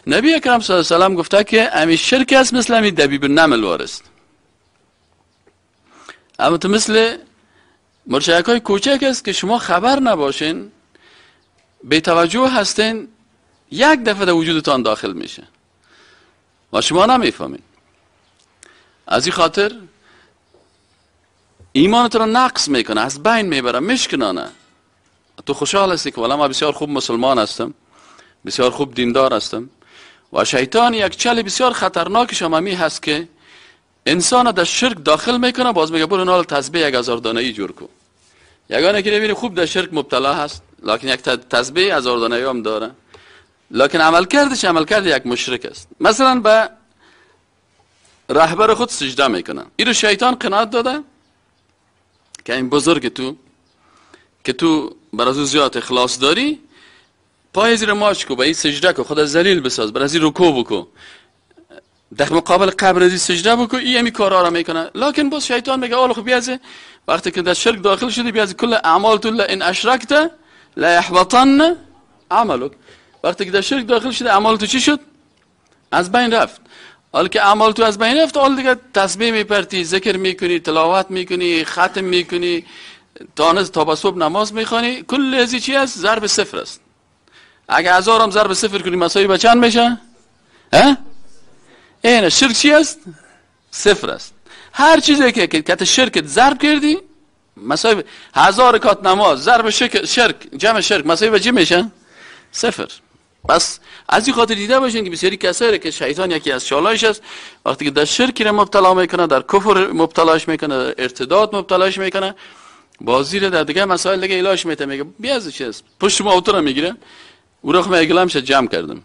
نبی اکرم صلی الله علیه و سلم گفته که همین شرک است مثل همین دبیب النمل وارست. اما تو مثل مرچک‌های کوچک است که شما خبر نباشین، بی توجه هستین، یک دفعه در وجودتان داخل میشه و شما نمیفهمین. از این خاطر ایمانت را نقص میکنه، از بین میبره، میشکنانه. تو خوشحال هستی که والا ما بسیار خوب مسلمان هستم، بسیار خوب دیندار هستم. و شیطان یک چل بسیار خطرناکش هم همی هست که انسان در شرک داخل میکنه، باز میگه برو نال تسبیح 1000 دانه‌ای جور کن. یگانه که نبینی خوب در شرک مبتلا هست، لکن یک تسبیح 1000 دانه‌ای هم داره، لکن عملکرد یک مشرک است. مثلا به رهبر خود سجده میکنن، این رو شیطان قناعت داده که این بزرگ تو که تو بر از او زیاد اخلاص داری، پای زیر ماچ کو، به این سجده کو، خدا ذلیل بساز، بر از این رکوع بکو، در مقابل قبر از سجده بکو، این همی کارا را میکنه. لکن باز شیطان میگه آل خب بیازه، وقتی که در شرک داخل شدی بیازه کل اعمال تو ان اشرکت لا يحبطن عملک. وقتی که در شرک داخل شدی اعمال تو چی شد؟ از بین رفت. حالا که اعمال تو از بین رفت، حالا دیگه تسبیح میپرتی، ذکر میکنی، تلاوت میکنی، ختم میکنی، تا به صبح نماز میخوانی، کل ازی چی است؟ ضرب صفر است. اگه 1000 هم ضرب صفر کنی مساوی به چند میشه؟ اینه شرک چی است؟ صفر است. هر چیزی که کت شرکت ضرب کردی مساوی 1000 رکعت نماز ضرب شرک جمع شرک مساوی به چی میشه؟ صفر. پس از این خاطر دیده باشین که بسیاری کسایی که شیطان یکی از چالایش است، وقتی که در شرک مبتلا میکنه، در کفر مبتلاش میکنه، در ارتداد مبتلاش میکنه، بازی رو در دیگه مسائل دیگه علاج میته، میگه بیازه چیست پشت ما اوتو رو میگیره، او رو میگلم شد جمع کردم.